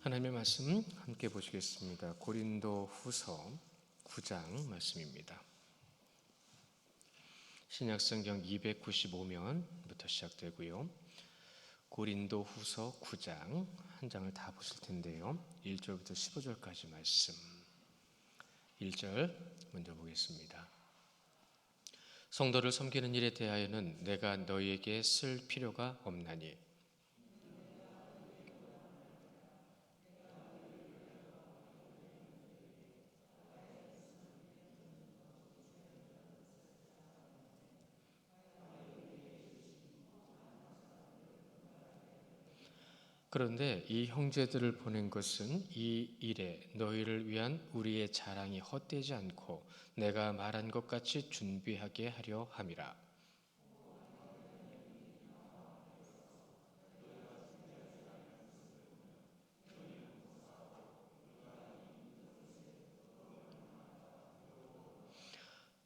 하나님의 말씀 함께 보시겠습니다. 고린도 후서 9장 말씀입니다. 신약성경 295면부터 시작되고요. 고린도 후서 9장 한 장을 다 보실 텐데요. 1절부터 15절까지 말씀. 1절 먼저 보겠습니다. 성도를 섬기는 일에 대하여는 내가 너희에게 쓸 필요가 없나니 그런데 이 형제들을 보낸 것은 이 일에 너희를 위한 우리의 자랑이 헛되지 않고 내가 말한 것 같이 준비하게 하려 함이라.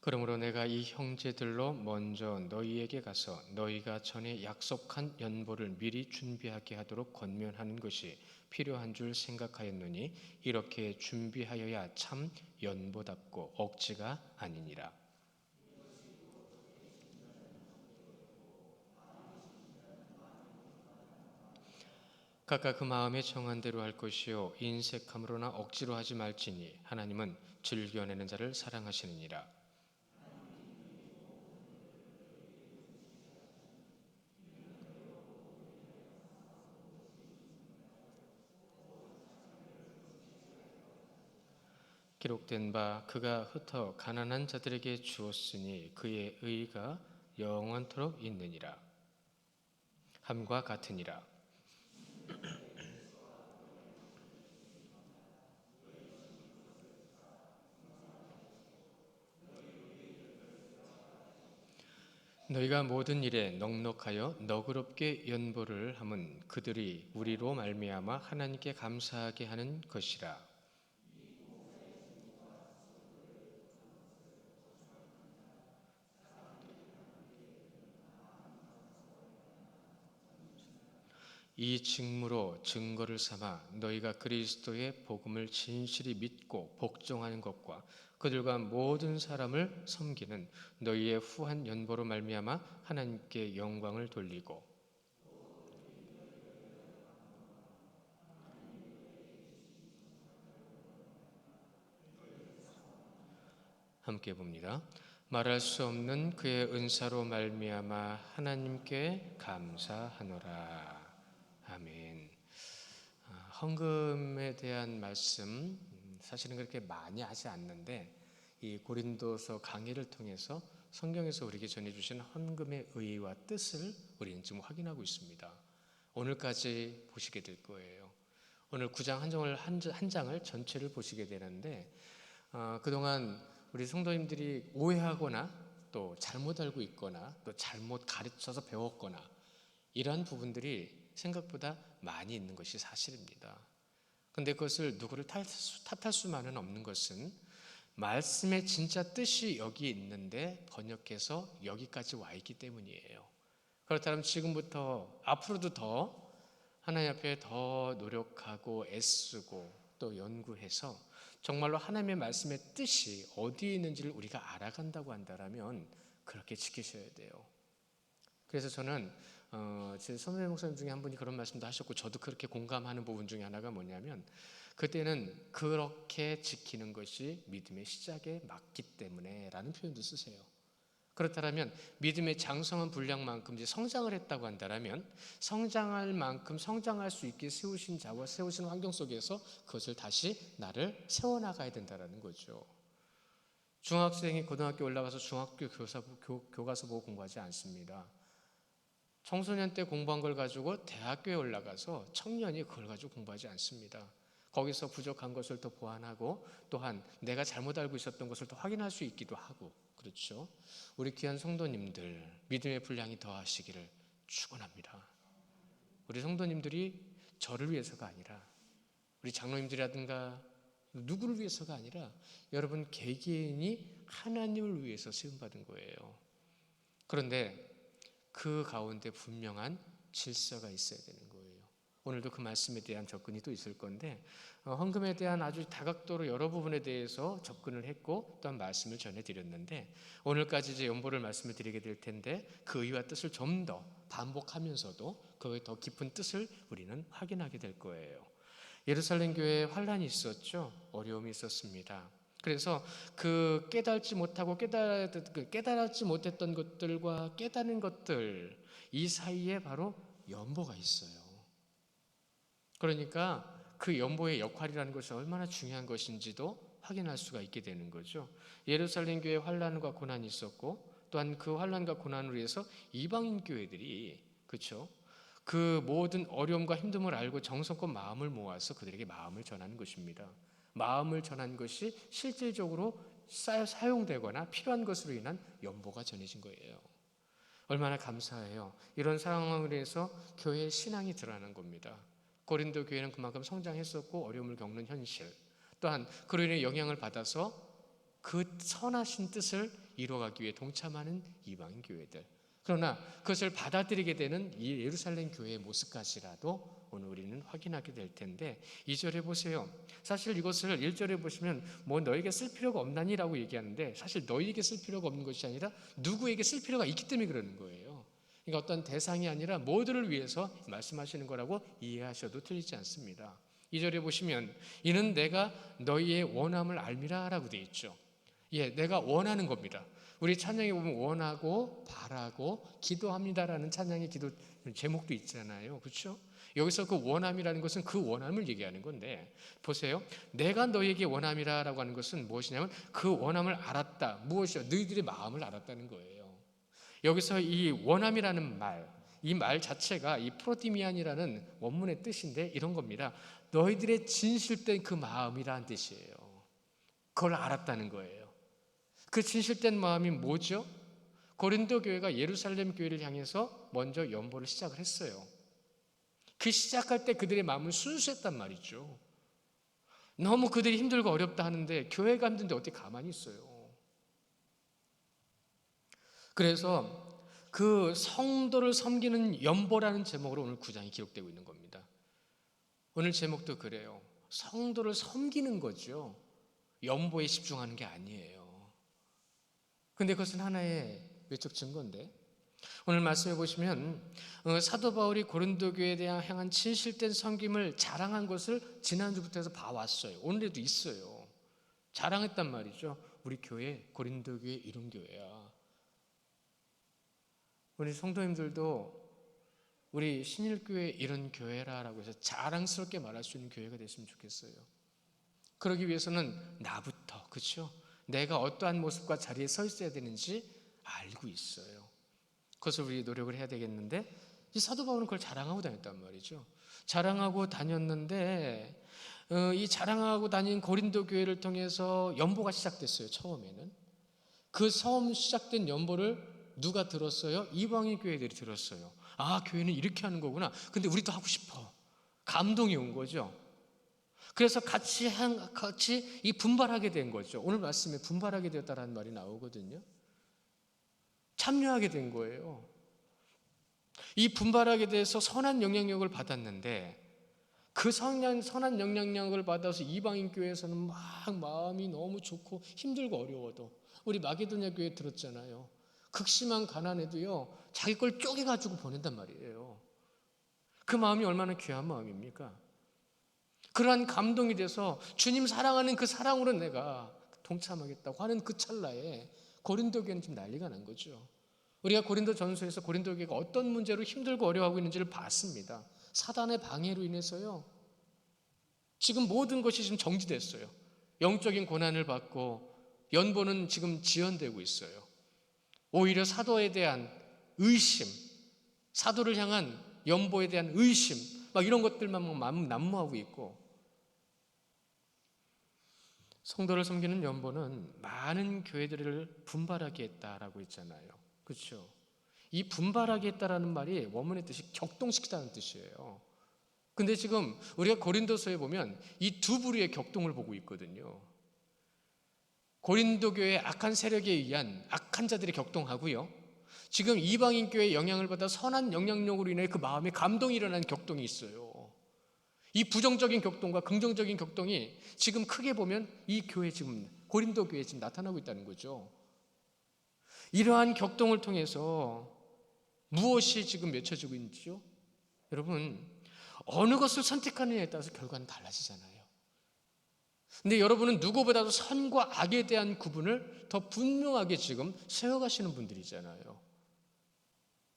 그러므로 내가 이 형제들로 먼저 너희에게 가서 너희가 전에 약속한 연보를 미리 준비하게 하도록 권면하는 것이 필요한 줄 생각하였노니 이렇게 준비하여야 참 연보답고 억지가 아니니라. 각각 그 마음에 정한 대로 할 것이요 인색함으로나 억지로 하지 말지니 하나님은 즐겨내는 자를 사랑하시느니라. 기록된 바 그가 흩어 가난한 자들에게 주었으니 그의 의가 영원토록 있느니라. 함과 같으니라. 너희가 모든 일에 넉넉하여 너그럽게 연보를 함은 그들이 우리로 말미암아 하나님께 감사하게 하는 것이라. 이 직무로 증거를 삼아 너희가 그리스도의 복음을 진실히 믿고 복종하는 것과 그들과 모든 사람을 섬기는 너희의 후한 연보로 말미암아 하나님께 영광을 돌리고 함께 봅니다. 말할 수 없는 그의 은사로 말미암아 하나님께 감사하노라. 아멘. 헌금에 대한 말씀 사실은 그렇게 많이 하지 않는데 이 고린도서 강의를 통해서 성경에서 우리에게 전해주신 헌금의 의의와 뜻을 우리는 지금 확인하고 있습니다. 오늘까지 보시게 될 거예요. 오늘 9장 한 장을 전체를 보시게 되는데 그동안 우리 성도님들이 오해하거나 또 잘못 알고 있거나 또 잘못 가르쳐서 배웠거나 이러한 부분들이 생각보다 많이 있는 것이 사실입니다. 그런데 그것을 누구를 탓할 수만은 없는 것은 말씀의 진짜 뜻이 여기 있는데 번역해서 여기까지 와 있기 때문이에요. 그렇다면 지금부터 앞으로도 더 하나님 앞에 더 노력하고 애쓰고 또 연구해서 정말로 하나님의 말씀의 뜻이 어디에 있는지를 우리가 알아간다고 한다면 그렇게 지키셔야 돼요. 그래서 저는 제 선배 목사님 중에 한 분이 그런 말씀도 하셨고 저도 그렇게 공감하는 부분 중에 하나가 뭐냐면 그때는 그렇게 지키는 것이 믿음의 시작에 맞기 때문에 라는 표현도 쓰세요. 그렇다면 믿음의 장성한 분량만큼 이제 성장을 했다고 한다면 성장할 만큼 성장할 수 있게 세우신 자와 세우신 환경 속에서 그것을 다시 나를 세워나가야 된다는 거죠. 중학생이 고등학교 올라가서 중학교 교과서 보고 공부하지 않습니다. 청소년 때 공부한 걸 가지고 대학교에 올라가서 청년이 그걸 가지고 공부하지 않습니다. 거기서 부족한 것을 더 보완하고 또한 내가 잘못 알고 있었던 것을 더 확인할 수 있기도 하고 그렇죠. 우리 귀한 성도님들 믿음의 분량이 더하시기를 축원합니다. 우리 성도님들이 저를 위해서가 아니라 우리 장로님들이라든가 누구를 위해서가 아니라 여러분 개개인이 하나님을 위해서 세움받은 거예요. 그런데 그 가운데 분명한 질서가 있어야 되는 거예요. 오늘도 그 말씀에 대한 접근이 또 있을 건데 헌금에 대한 아주 다각도로 여러 부분에 대해서 접근을 했고 또한 말씀을 전해드렸는데 오늘까지 이제 연보를 말씀을 드리게 될 텐데 그 의와 뜻을 좀 더 반복하면서도 그의 더 깊은 뜻을 우리는 확인하게 될 거예요. 예루살렘 교회에 환란이 있었죠. 어려움이 있었습니다. 그래서 그 깨달지 못하고 깨달지 못했던 것들과 깨닫는 것들 이 사이에 바로 연보가 있어요. 그러니까 그 연보의 역할이라는 것이 얼마나 중요한 것인지도 확인할 수가 있게 되는 거죠. 예루살렘 교회에 환란과 고난이 있었고 또한 그 환란과 고난으로 해서 이방인 교회들이 그렇죠. 그 모든 어려움과 힘듦을 알고 정성껏 마음을 모아서 그들에게 마음을 전하는 것입니다. 마음을 전한 것이 실질적으로 사용되거나 필요한 것으로 인한 연보가 전해진 거예요. 얼마나 감사해요. 이런 상황을 해서 교회의 신앙이 드러나는 겁니다. 고린도 교회는 그만큼 성장했었고 어려움을 겪는 현실 또한 그로 인해 영향을 받아서 그 선하신 뜻을 이루어가기 위해 동참하는 이방인 교회들 그러나 그것을 받아들이게 되는 이 예루살렘 교회의 모습까지라도 오늘 우리는 확인하게 될 텐데 2절에 보세요. 사실 이것을 1절에 보시면 뭐 너에게 쓸 필요가 없나니라고 얘기하는데 사실 너에게 쓸 필요가 없는 것이 아니라 누구에게 쓸 필요가 있기 때문에 그러는 거예요. 그러니까 어떤 대상이 아니라 모두를 위해서 말씀하시는 거라고 이해하셔도 틀리지 않습니다. 2절에 보시면 이는 내가 너희의 원함을 알미라 라고 되어 있죠. 내가 원하는 겁니다. 우리 찬양에 보면 원하고 바라고 기도합니다라는 찬양의 기도 제목도 있잖아요. 그렇죠? 여기서 그 원함이라는 것은 그 원함을 얘기하는 건데 보세요. 내가 너에게 원함이라고 하는 것은 무엇이냐면 그 원함을 알았다. 무엇이요? 너희들의 마음을 알았다는 거예요. 여기서 이 원함이라는 말, 이 말 자체가 이 프로티미안이라는 원문의 뜻인데 이런 겁니다. 너희들의 진실된 그 마음이라는 뜻이에요. 그걸 알았다는 거예요. 그 진실된 마음이 뭐죠? 고린도 교회가 예루살렘 교회를 향해서 먼저 연보를 시작을 했어요. 그 시작할 때 그들의 마음은 순수했단 말이죠. 너무 그들이 힘들고 어렵다 하는데 교회가 힘든데 어떻게 가만히 있어요. 그래서 그 성도를 섬기는 연보라는 제목으로 오늘 9장이 기록되고 있는 겁니다. 오늘 제목도 그래요. 성도를 섬기는 거죠. 연보에 집중하는 게 아니에요. 근데 그것은 하나의 외적 증거인데 오늘 말씀해 보시면 사도 바울이 고린도 교회에 대한 향한 진실된 섬김을 자랑한 것을 지난주부터 해서 봐왔어요. 오늘에도 있어요. 자랑했단 말이죠. 우리 교회 고린도 교회 이런 교회야. 우리 성도님들도 우리 신일교회 이런 교회라라고 해서 자랑스럽게 말할 수 있는 교회가 됐으면 좋겠어요. 그러기 위해서는 나부터 그렇죠? 내가 어떠한 모습과 자리에 서 있어야 되는지 알고 있어요. 그것을 우리 노력을 해야 되겠는데 이 사도 바울은 그걸 자랑하고 다녔단 말이죠. 자랑하고 다녔는데 이 자랑하고 다닌 고린도 교회를 통해서 연보가 시작됐어요. 처음에는 그 처음 시작된 연보를 누가 들었어요? 이방인 교회들이 들었어요. 아, 교회는 이렇게 하는 거구나. 근데 우리도 하고 싶어. 감동이 온 거죠. 그래서 같이 이 분발하게 된 거죠. 오늘 말씀에 분발하게 되었다라는 말이 나오거든요. 참여하게 된 거예요. 이 분발하게 돼서 선한 영향력을 받았는데 그 선한 영향력을 받아서 이방인 교회에서는 막 마음이 너무 좋고 힘들고 어려워도 우리 마게도냐 교회 들었잖아요. 극심한 가난에도요 자기 걸 쪼개가지고 보낸단 말이에요. 그 마음이 얼마나 귀한 마음입니까? 그러한 감동이 돼서 주님 사랑하는 그 사랑으로 내가 동참하겠다고 하는 그 찰나에 고린도 교회는 지금 난리가 난 거죠. 우리가 고린도 전서에서 고린도 교회가 어떤 문제로 힘들고 어려워하고 있는지를 봤습니다. 사단의 방해로 인해서요 지금 모든 것이 지금 정지됐어요. 영적인 고난을 받고 연보는 지금 지연되고 있어요. 오히려 사도에 대한 의심, 사도를 향한 연보에 대한 의심 막 이런 것들만 난무하고 있고 성도를 섬기는 연보는 많은 교회들을 분발하게 했다라고 했잖아요. 그렇죠? 이 분발하게 했다라는 말이 원문의 뜻이 격동시키다는 뜻이에요. 근데 지금 우리가 고린도서에 보면 이 두 부류의 격동을 보고 있거든요. 고린도 교회의 악한 세력에 의한 악한 자들이 격동하고요. 지금 이방인 교회의 영향을 받아 선한 영향력으로 인해 그 마음에 감동이 일어나는 격동이 있어요. 이 부정적인 격동과 긍정적인 격동이 지금 크게 보면 이 교회 지금 고린도 교회에 지금 나타나고 있다는 거죠. 이러한 격동을 통해서 무엇이 지금 맺혀지고 있는지요? 여러분, 어느 것을 선택하느냐에 따라서 결과는 달라지잖아요. 근데 여러분은 누구보다도 선과 악에 대한 구분을 더 분명하게 지금 세워가시는 분들이잖아요.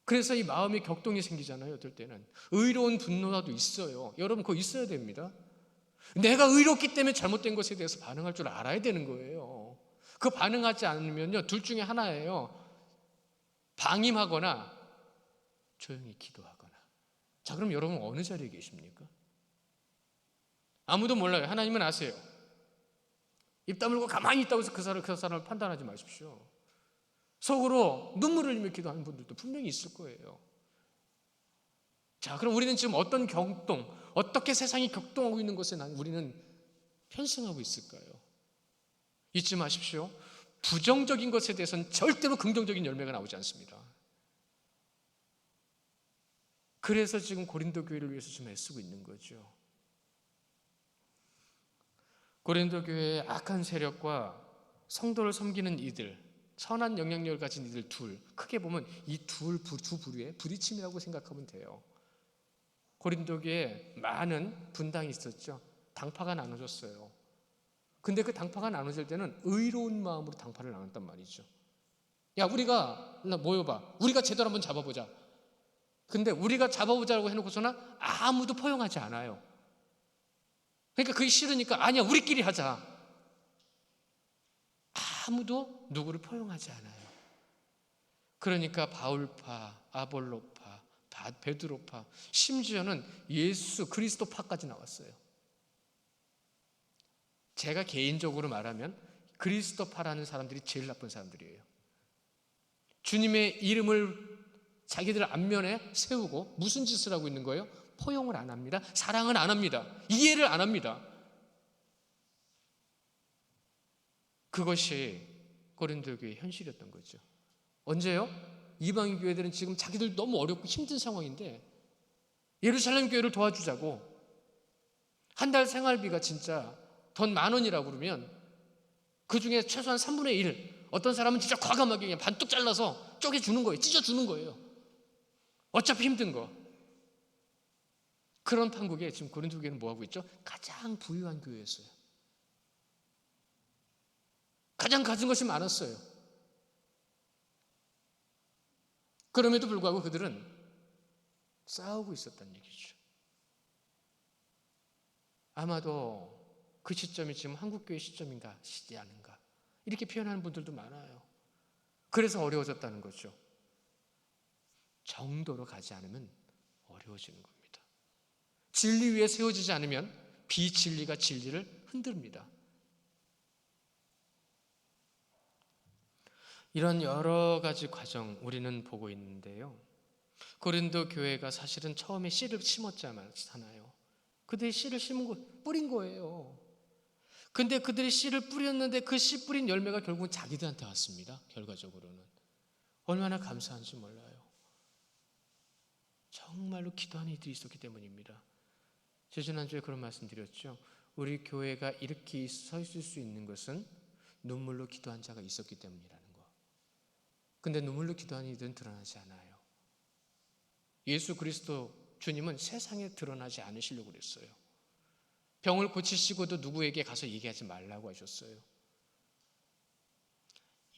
그래서 이 마음의 격동이 생기잖아요. 어떨 때는 의로운 분노라도 있어요. 여러분 그거 있어야 됩니다. 내가 의롭기 때문에 잘못된 것에 대해서 반응할 줄 알아야 되는 거예요. 그 반응하지 않으면요, 둘 중에 하나예요. 방임하거나 조용히 기도하거나. 자, 그럼 여러분 어느 자리에 계십니까? 아무도 몰라요. 하나님은 아세요. 입 다물고 가만히 있다고 해서 그 사람을 판단하지 마십시오. 속으로 눈물을 흘리며 기도하는 분들도 분명히 있을 거예요. 자, 그럼 우리는 지금 어떤 격동, 어떻게 세상이 격동하고 있는 것에 우리는 편승하고 있을까요? 잊지 마십시오. 부정적인 것에 대해서는 절대로 긍정적인 열매가 나오지 않습니다. 그래서 지금 고린도 교회를 위해서 좀 애쓰고 있는 거죠. 고린도 교회의 악한 세력과 성도를 섬기는 이들, 선한 영향력을 가진 이들 둘, 크게 보면 이 두 부류의 부딪힘이라고 생각하면 돼요. 고린도 교회에 많은 분당이 있었죠. 당파가 나눠졌어요. 근데 그 당파가 나눠질 때는 의로운 마음으로 당파를 나눴단 말이죠. 야, 우리가 모여봐. 우리가 제대로 한번 잡아보자. 근데 우리가 잡아보자고 해놓고서는 아무도 포용하지 않아요. 그러니까 그게 싫으니까 아니야, 우리끼리 하자. 아무도 누구를 포용하지 않아요. 그러니까 바울파, 아볼로파, 베드로파, 심지어는 예수 그리스도파까지 나왔어요. 제가 개인적으로 말하면 그리스도파라는 사람들이 제일 나쁜 사람들이에요. 주님의 이름을 자기들 앞면에 세우고 무슨 짓을 하고 있는 거예요? 포용을 안 합니다. 사랑을 안 합니다. 이해를 안 합니다. 그것이 고린도 교회의 현실이었던 거죠. 언제요? 이방인 교회들은 지금 자기들 너무 어렵고 힘든 상황인데 예루살렘 교회를 도와주자고 한 달 생활비가 진짜 돈 10,000원이라고 그러면 그 중에 최소한 3분의 1, 어떤 사람은 진짜 과감하게 그냥 반뚝 잘라서 쪼개주는 거예요. 찢어주는 거예요. 어차피 힘든 거. 그런 판국에 지금 고린도 교회는 뭐하고 있죠? 가장 부유한 교회였어요. 가장 가진 것이 많았어요. 그럼에도 불구하고 그들은 싸우고 있었다는 얘기죠. 아마도 그 시점이 지금 한국교회 시점인가 시지 않은가 이렇게 표현하는 분들도 많아요. 그래서 어려워졌다는 거죠. 정도로 가지 않으면 어려워지는 겁니다. 진리 위에 세워지지 않으면 비진리가 진리를 흔듭니다. 이런 여러 가지 과정 우리는 보고 있는데요. 고린도 교회가 사실은 처음에 씨를 심었잖아요. 그들이 씨를 심은 거, 뿌린 거예요. 근데 그들이 씨를 뿌렸는데 그 씨 뿌린 열매가 결국은 자기들한테 왔습니다. 결과적으로는. 얼마나 감사한지 몰라요. 정말로 기도하는 이들이 있었기 때문입니다. 지난주에 그런 말씀 드렸죠. 우리 교회가 이렇게 서 있을 수 있는 것은 눈물로 기도한 자가 있었기 때문이라는 거. 근데 눈물로 기도하는 이들은 드러나지 않아요. 예수 그리스도 주님은 세상에 드러나지 않으시려고 그랬어요. 병을 고치시고도 누구에게 가서 얘기하지 말라고 하셨어요.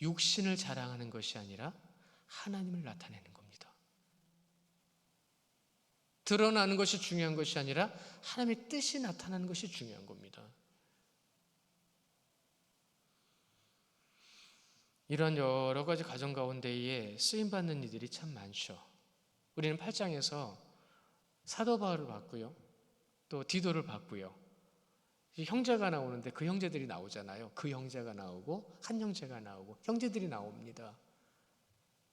육신을 자랑하는 것이 아니라 하나님을 나타내는 겁니다. 드러나는 것이 중요한 것이 아니라 하나님의 뜻이 나타나는 것이 중요한 겁니다. 이런 여러 가지 가정 가운데에 쓰임받는 이들이 참 많죠. 우리는 8장에서 사도 바울을 봤고요. 또 디도를 봤고요. 형제가 나오는데 그 형제들이 나오잖아요. 그 형제가 나오고 한 형제가 나오고 형제들이 나옵니다.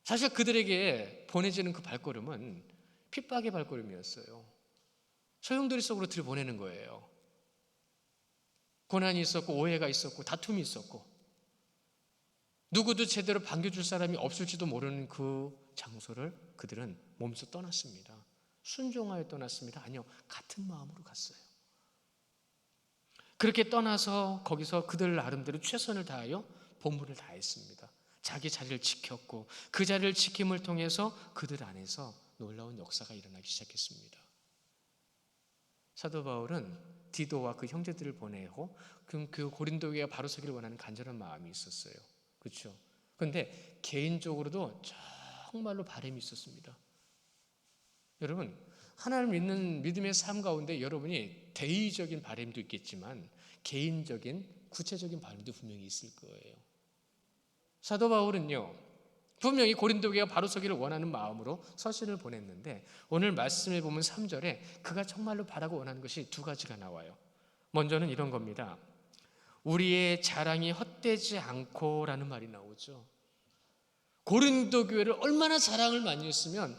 사실 그들에게 보내지는 그 발걸음은 핍박의 발걸음이었어요. 소용돌이 속으로 들여보내는 거예요. 고난이 있었고 오해가 있었고 다툼이 있었고 누구도 제대로 반겨줄 사람이 없을지도 모르는 그 장소를 그들은 몸소 떠났습니다. 순종하여 떠났습니다. 아니요, 같은 마음으로 갔어요. 그렇게 떠나서 거기서 그들 나름대로 최선을 다하여 본분을 다했습니다. 자기 자리를 지켰고 그 자리를 지킴을 통해서 그들 안에서 놀라운 역사가 일어나기 시작했습니다. 사도 바울은 디도와 그 형제들을 보내고 그 고린도 교회가 바로 서기를 원하는 간절한 마음이 있었어요. 그렇죠? 그런데 개인적으로도 정말로 바람이 있었습니다. 여러분, 하나님을 믿는 믿음의 삶 가운데 여러분이 대의적인 바람도 있겠지만 개인적인 구체적인 바람도 분명히 있을 거예요. 사도 바울은요, 분명히 고린도 교회가 바로 서기를 원하는 마음으로 서신을 보냈는데 오늘 말씀에 보면 3절에 그가 정말로 바라고 원하는 것이 두 가지가 나와요. 먼저는 이런 겁니다. 우리의 자랑이 헛되지 않고라는 말이 나오죠. 고린도 교회를 얼마나 자랑을 많이 했으면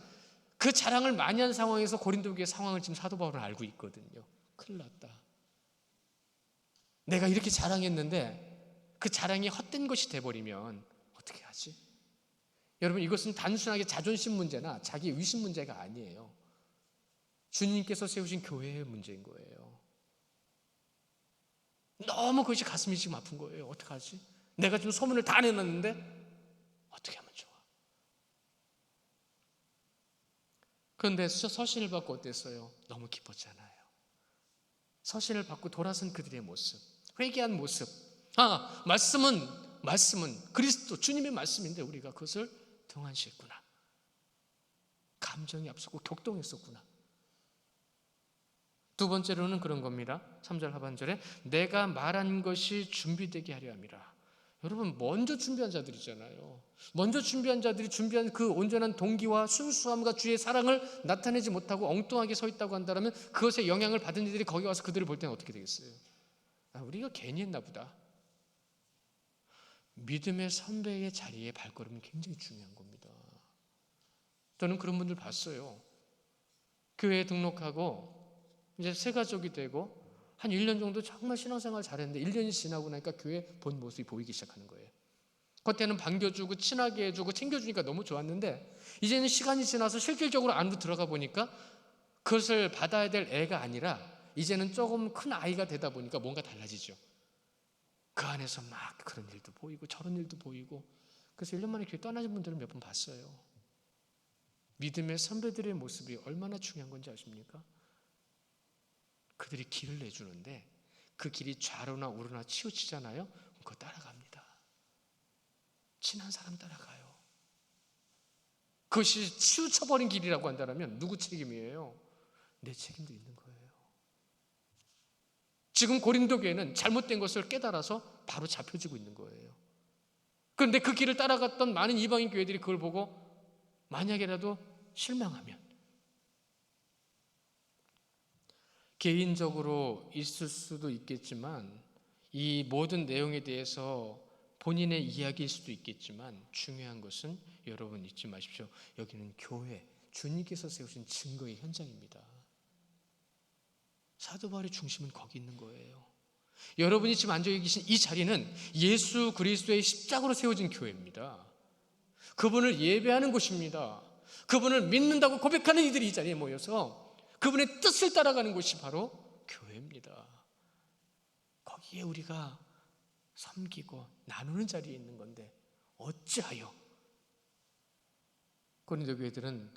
그 자랑을 많이 한 상황에서 고린도 교회 상황을 지금 사도 바울은 알고 있거든요. 큰일 났다. 내가 이렇게 자랑했는데 그 자랑이 헛된 것이 돼버리면 어떻게 하지? 여러분, 이것은 단순하게 자존심 문제나 자기 의심 문제가 아니에요. 주님께서 세우신 교회의 문제인 거예요. 너무 그것이 가슴이 지금 아픈 거예요. 어떡하지? 내가 지금 소문을 다 내놨는데 어떻게 하면 좋아? 그런데 서신을 받고 어땠어요? 너무 기뻤잖아요. 서신을 받고 돌아선 그들의 모습, 회개한 모습. 말씀은 그리스도 주님의 말씀인데 우리가 그것을 등한시했구나. 감정이 앞서고 격동했었구나. 두 번째로는 그런 겁니다. 3절 하반절에 내가 말한 것이 준비되게 하려 함이라. 여러분, 먼저 준비한 자들이잖아요. 먼저 준비한 자들이 준비한 그 온전한 동기와 순수함과 주의 사랑을 나타내지 못하고 엉뚱하게 서 있다고 한다면 그것에 영향을 받은 이들이 거기 와서 그들을 볼 때는 어떻게 되겠어요? 우리가 괜히 했나 보다. 믿음의 선배의 자리에 발걸음은 굉장히 중요한 겁니다. 저는 그런 분들 봤어요. 교회에 등록하고 이제 새 가족이 되고 한 1년 정도 정말 신앙생활 잘했는데 1년이 지나고 나니까 교회 본 모습이 보이기 시작하는 거예요. 그때는 반겨주고 친하게 해주고 챙겨주니까 너무 좋았는데 이제는 시간이 지나서 실질적으로 안으로 들어가 보니까 그것을 받아야 될 애가 아니라 이제는 조금 큰 아이가 되다 보니까 뭔가 달라지죠. 그 안에서 막 그런 일도 보이고 저런 일도 보이고 그래서 1년 만에 교회 떠나신 분들을 몇 번 봤어요. 믿음의 선배들의 모습이 얼마나 중요한 건지 아십니까? 그들이 길을 내주는데 그 길이 좌로나 우로나 치우치잖아요. 그거 따라갑니다. 친한 사람 따라가요. 그것이 치우쳐버린 길이라고 한다면 누구 책임이에요? 내 책임도 있는 거예요. 지금 고린도 교회는 잘못된 것을 깨달아서 바로 잡혀지고 있는 거예요. 그런데 그 길을 따라갔던 많은 이방인 교회들이 그걸 보고 만약이라도 실망하면 개인적으로 있을 수도 있겠지만 이 모든 내용에 대해서 본인의 이야기일 수도 있겠지만 중요한 것은 여러분 잊지 마십시오. 여기는 교회, 주님께서 세우신 증거의 현장입니다. 사도 바울의 중심은 거기 있는 거예요. 여러분이 지금 앉아 계신 이 자리는 예수 그리스도의 십자가로 세워진 교회입니다. 그분을 예배하는 곳입니다. 그분을 믿는다고 고백하는 이들이 이 자리에 모여서 그분의 뜻을 따라가는 곳이 바로 교회입니다. 거기에 우리가 섬기고 나누는 자리에 있는 건데 어찌하여 고린도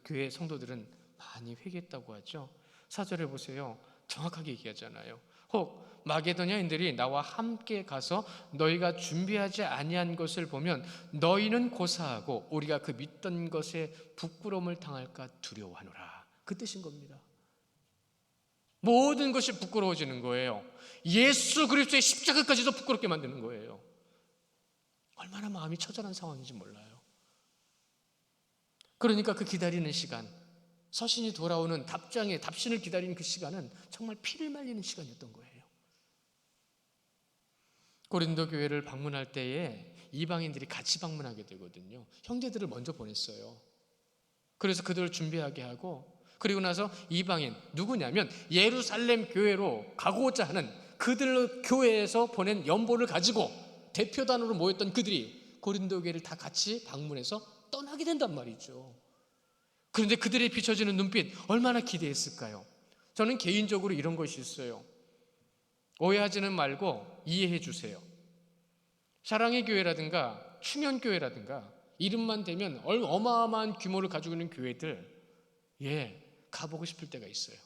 교회 성도들은 많이 회개했다고 하죠. 4절에 보세요. 정확하게 얘기하잖아요. 혹 마게도냐인들이 나와 함께 가서 너희가 준비하지 아니한 것을 보면 너희는 고사하고 우리가 그 믿던 것에 부끄러움을 당할까 두려워하노라. 그 뜻인 겁니다. 모든 것이 부끄러워지는 거예요. 예수 그리스도의 십자가까지도 부끄럽게 만드는 거예요. 얼마나 마음이 처절한 상황인지 몰라요. 그러니까 그 기다리는 시간, 서신이 돌아오는 답신을 기다리는 그 시간은 정말 피를 말리는 시간이었던 거예요. 고린도 교회를 방문할 때에 이방인들이 같이 방문하게 되거든요. 형제들을 먼저 보냈어요. 그래서 그들을 준비하게 하고 그리고 나서 이방인 누구냐면 예루살렘 교회로 가고자 하는 그들 교회에서 보낸 연보를 가지고 대표단으로 모였던 그들이 고린도 교회를 다 같이 방문해서 떠나게 된단 말이죠. 그런데 그들의 비춰지는 눈빛 얼마나 기대했을까요? 저는 개인적으로 이런 것이 있어요. 오해하지는 말고 이해해 주세요. 사랑의 교회라든가 충현교회라든가 이름만 대면 어마어마한 규모를 가지고 있는 교회들, 가보고 싶을 때가 있어요.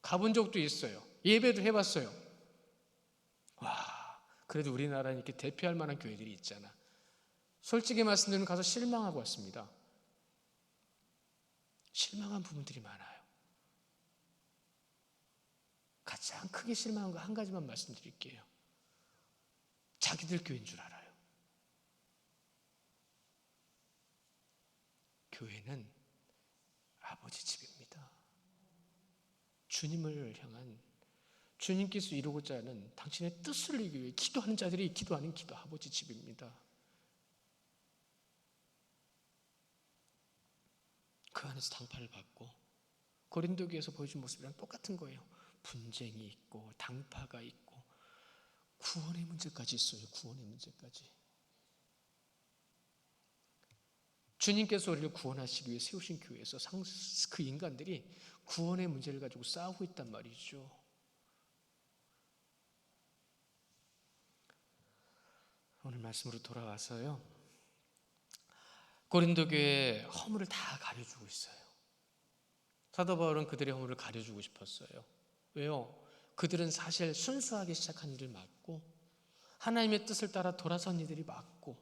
가본 적도 있어요. 예배도 해봤어요. 그래도 우리나라는 이렇게 대표할 만한 교회들이 있잖아. 솔직히 말씀드리면 가서 실망하고 왔습니다. 실망한 부분들이 많아요. 가장 크게 실망한 거 한 가지만 말씀드릴게요. 자기들 교회인 줄 알아요. 교회는 아버지 집입니다. 주님을 향한, 주님께서 이루고자 하는 당신의 뜻을 이루기 위해 기도하는 자들이 기도하는 기도 아버지 집입니다. 그 안에서 당파를 받고 고린도 교회에서 보여준 모습이랑 똑같은 거예요. 분쟁이 있고 당파가 있고 구원의 문제까지 있어요. 구원의 문제까지. 주님께서 우리를 구원하시기 위해 세우신 교회에서 그 인간들이 구원의 문제를 가지고 싸우고 있단 말이죠. 오늘 말씀으로 돌아와서요. 고린도 교회의 허물을 다 가려주고 있어요. 사도 바울은 그들의 허물을 가려주고 싶었어요. 왜요? 그들은 사실 순수하게 시작한 일을 막고 하나님의 뜻을 따라 돌아선 이들이 막고,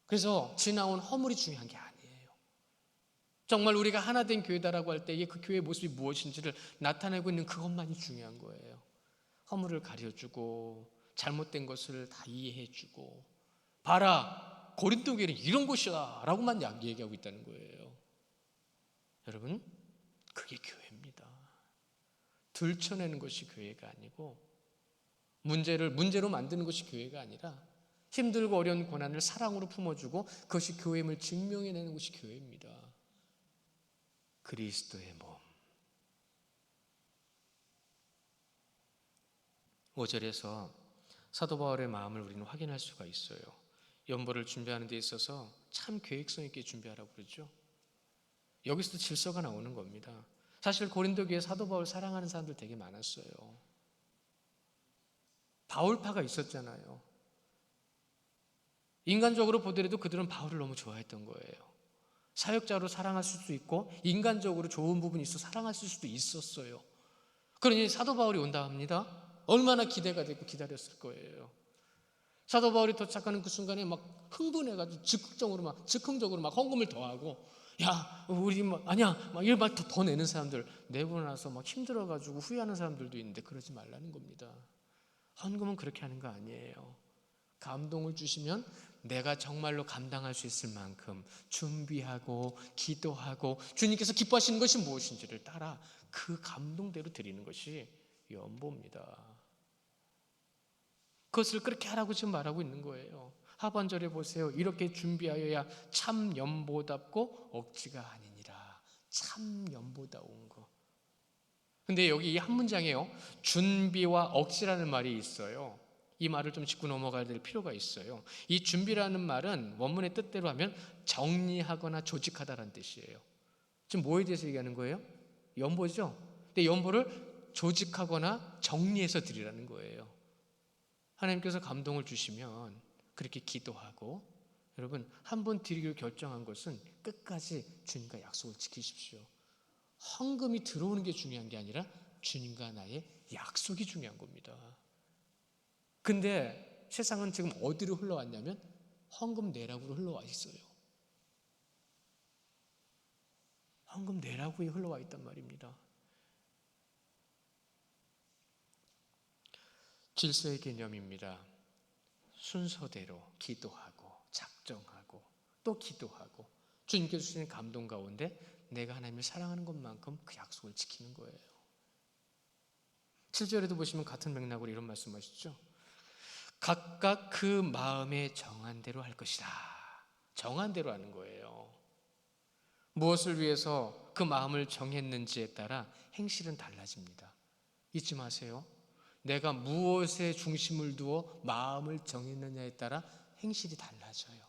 그래서 지나온 허물이 중요한 게 아니에요. 정말 우리가 하나 된 교회다라고 할 때에 그 교회의 모습이 무엇인지를 나타내고 있는 그것만이 중요한 거예요. 허물을 가려주고 잘못된 것을 다 이해해주고, 봐라 고린도 교회는 이런 곳이야 라고만 얘기하고 있다는 거예요. 여러분, 그게 교회입니다. 들춰내는 것이 교회가 아니고, 문제를 문제로 만드는 것이 교회가 아니라 힘들고 어려운 고난을 사랑으로 품어주고 그것이 교회임을 증명해내는 것이 교회입니다. 그리스도의 몸. 5절에서 사도 바울의 마음을 우리는 확인할 수가 있어요. 연보를 준비하는 데 있어서 참 계획성 있게 준비하라고 그러죠. 여기서도 질서가 나오는 겁니다. 사실 고린도 교회에 사도 바울 사랑하는 사람들 되게 많았어요. 바울파가 있었잖아요. 인간적으로 보더라도 그들은 바울을 너무 좋아했던 거예요. 사역자로 사랑했을 수도 있고 인간적으로 좋은 부분이 있어 사랑했을 수도 있었어요. 그러니 사도 바울이 온다 합니다. 얼마나 기대가 되고 기다렸을 거예요. 사도 바울이 도착하는 그 순간에 막 흥분해가지고 즉흥적으로 막 헌금을 더하고, 야 우리 아니야 막 이런 말 더 내는 사람들, 내고 나서 막 힘들어가지고 후회하는 사람들도 있는데 그러지 말라는 겁니다. 헌금은 그렇게 하는 거 아니에요. 감동을 주시면 내가 정말로 감당할 수 있을 만큼 준비하고 기도하고 주님께서 기뻐하시는 것이 무엇인지를 따라 그 감동대로 드리는 것이 연보입니다. 그것을 그렇게 하라고 지금 말하고 있는 거예요. 하반절에 보세요. 이렇게 준비하여야 참 연보답고 억지가 아니니라. 참 연보다운 거. 근데 여기 이 한 문장에요, 준비와 억지라는 말이 있어요. 이 말을 좀 짚고 넘어가야 될 필요가 있어요. 이 준비라는 말은 원문의 뜻대로 하면 정리하거나 조직하다라는 뜻이에요. 지금 뭐에 대해서 얘기하는 거예요? 연보죠. 근데 연보를 조직하거나 정리해서 드리라는 거예요. 하나님께서 감동을 주시면 그렇게 기도하고, 여러분 한 번 드리기로 결정한 것은 끝까지 주님과 약속을 지키십시오. 헌금이 들어오는 게 중요한 게 아니라 주님과 나의 약속이 중요한 겁니다. 근데 세상은 지금 어디로 흘러왔냐면 헌금 내라고로 흘러와 있어요. 헌금 내라고에 흘러와 있단 말입니다. 질서의 개념입니다. 순서대로 기도하고 작정하고 또 기도하고 주님께서 주시는 감동 가운데 내가 하나님을 사랑하는 것만큼 그 약속을 지키는 거예요. 7절에도 보시면 같은 맥락으로 이런 말씀하시죠. 각각 그 마음에 정한 대로 할 것이다. 정한 대로 하는 거예요. 무엇을 위해서 그 마음을 정했는지에 따라 행실은 달라집니다. 잊지 마세요. 내가 무엇에 중심을 두어 마음을 정했느냐에 따라 행실이 달라져요.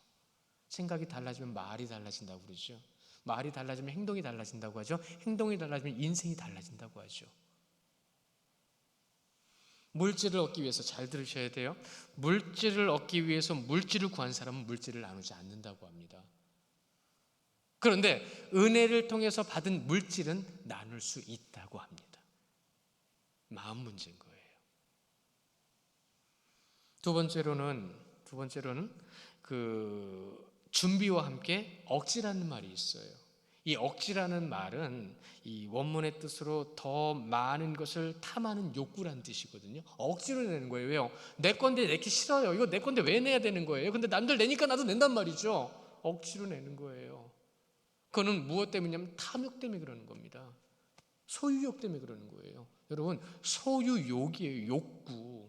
생각이 달라지면 말이 달라진다고 그러죠. 말이 달라지면 행동이 달라진다고 하죠. 행동이 달라지면 인생이 달라진다고 하죠. 물질을 얻기 위해서, 잘 들으셔야 돼요. 물질을 얻기 위해서 물질을 구한 사람은 물질을 나누지 않는다고 합니다. 그런데 은혜를 통해서 받은 물질은 나눌 수 있다고 합니다. 마음 문제인 거예요. 두 번째로는 그 준비와 함께 억지라는 말이 있어요. 이 억지라는 말은 이 원문의 뜻으로 더 많은 것을 탐하는 욕구라는 뜻이거든요. 억지로 내는 거예요. 왜요? 내 건데 내기 싫어요. 이거 내 건데 왜 내야 되는 거예요? 근데 남들 내니까 나도 낸단 말이죠. 억지로 내는 거예요. 그거는 무엇 때문이냐면 탐욕 때문에 그러는 겁니다. 소유욕 때문에 그러는 거예요. 여러분, 소유욕이에요. 욕구.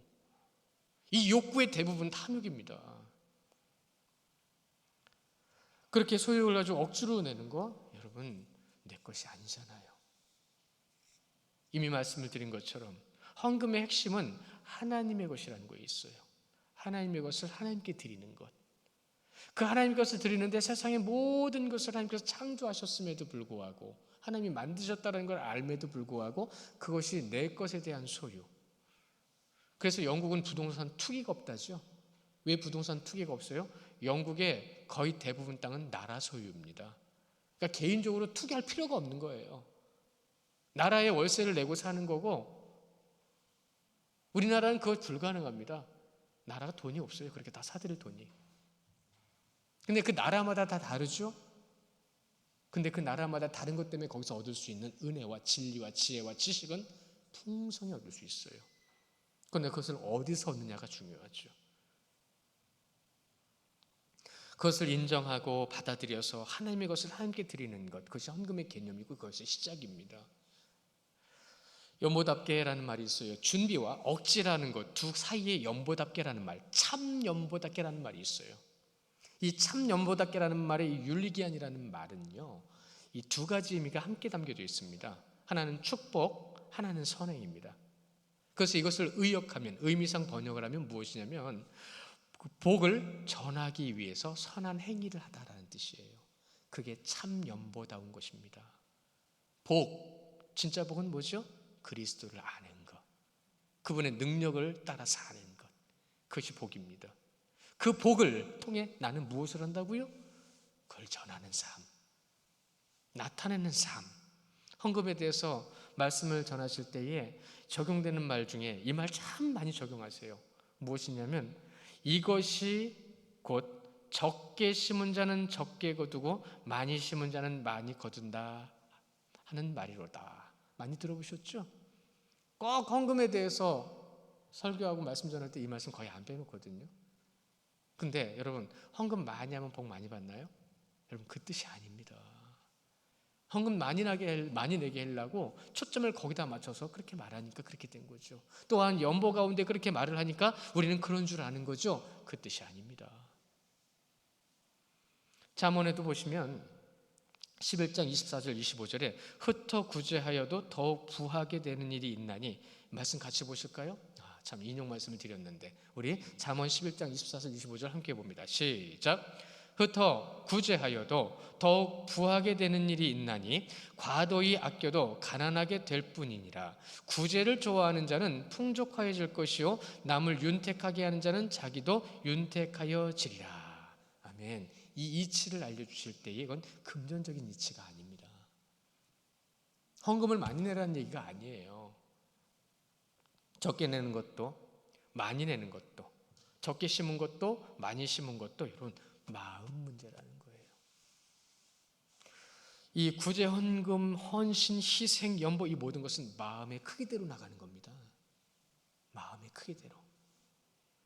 이 욕구의 대부분 탐욕입니다. 그렇게 소유욕을 가지고 억지로 내는 거, 여러분, 내 것이 아니잖아요. 이미 말씀을 드린 것처럼 헌금의 핵심은 하나님의 것이라는 거에 있어요. 하나님의 것을 하나님께 드리는 것. 그 하나님의 것을 드리는데 세상의 모든 것을 하나님께서 창조하셨음에도 불구하고, 하나님이 만드셨다는 걸 알면도 불구하고 그것이 내 것에 대한 소유. 그래서 영국은 부동산 투기가 없다죠. 왜 부동산 투기가 없어요? 영국의 거의 대부분 땅은 나라 소유입니다. 그러니까 개인적으로 투기할 필요가 없는 거예요. 나라에 월세를 내고 사는 거고, 우리나라는 그거 불가능합니다. 나라가 돈이 없어요. 그렇게 다 사들일 돈이. 근데 그 나라마다 다 다르죠? 근데 그 나라마다 다른 것 때문에 거기서 얻을 수 있는 은혜와 진리와 지혜와 지식은 풍성히 얻을 수 있어요. 그런데 그것을 어디서 얻느냐가 중요하죠. 그것을 인정하고 받아들여서 하나님의 것을 하나님께 드리는 것, 그것이 헌금의 개념이고 그것이 시작입니다. 연보답게라는 말이 있어요. 준비와 억지라는 것 두 사이에 연보답게라는 말, 참 연보답게라는 말이 있어요. 이 참 연보답게라는 말의 율리기안이라는 말은요, 이 두 가지 의미가 함께 담겨져 있습니다. 하나는 축복, 하나는 선행입니다. 그래서 이것을 의역하면, 의미상 번역을 하면 무엇이냐면 복을 전하기 위해서 선한 행위를 하다라는 뜻이에요. 그게 참 연보다운 것입니다. 복, 진짜 복은 뭐죠? 그리스도를 아는 것, 그분의 능력을 따라 사는 것, 그것이 복입니다. 그 복을 통해 나는 무엇을 한다고요? 그걸 전하는 삶, 나타내는 삶. 헌금에 대해서 말씀을 전하실 때에 적용되는 말 중에 이 말 참 많이 적용하세요. 무엇이냐면 이것이 곧 적게 심은 자는 적게 거두고 많이 심은 자는 많이 거둔다 하는 말이로다. 많이 들어보셨죠? 꼭 헌금에 대해서 설교하고 말씀 전할 때 이 말씀 거의 안 빼놓거든요. 근데 여러분, 헌금 많이 하면 복 많이 받나요? 여러분, 그 뜻이 아닙니다. 헌금 많이 내게 하려고 초점을 거기다 맞춰서 그렇게 말하니까 그렇게 된 거죠. 또한 연보 가운데 그렇게 말을 하니까 우리는 그런 줄 아는 거죠. 그 뜻이 아닙니다. 잠언에도 보시면 11장 24절 25절에 흩어 구제하여도 더욱 부하게 되는 일이 있나니, 말씀 같이 보실까요? 참 인용 말씀을 드렸는데 우리 잠언 11장 24절 25절 함께 봅니다. 시작. 흩어 구제하여도 더욱 부하게 되는 일이 있나니 과도히 아껴도 가난하게 될 뿐이니라. 구제를 좋아하는 자는 풍족하여질 것이요 남을 윤택하게 하는 자는 자기도 윤택하여지리라. 아멘. 이 이치를 알려주실 때에 이건 금전적인 이치가 아닙니다. 헌금을 많이 내라는 얘기가 아니에요. 적게 내는 것도 많이 내는 것도, 적게 심은 것도 많이 심은 것도 이런 마음 문제라는 거예요. 이 구제, 헌금, 헌신, 희생, 연보, 이 모든 것은 마음의 크기대로 나가는 겁니다. 마음의 크기대로.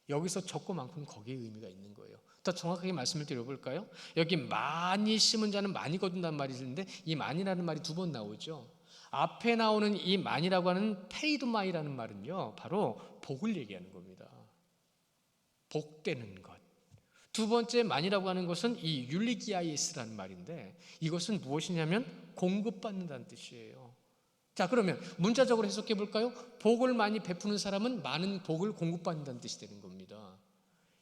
여기서 적고 많고는 거기에 의미가 있는 거예요. 더 정확하게 말씀을 드려볼까요? 여기 많이 심은 자는 많이 거둔다는 말이 있는데 이 많이라는 말이 두 번 나오죠. 앞에 나오는 이 많이라고 하는 페이드마이라는 말은요, 바로 복을 얘기하는 겁니다. 복되는 것. 두 번째 많이라고 하는 것은 이 율리기아이스라는 말인데 이것은 무엇이냐면 공급받는다는 뜻이에요. 자, 그러면 문자적으로 해석해 볼까요? 복을 많이 베푸는 사람은 많은 복을 공급받는다는 뜻이 되는 겁니다.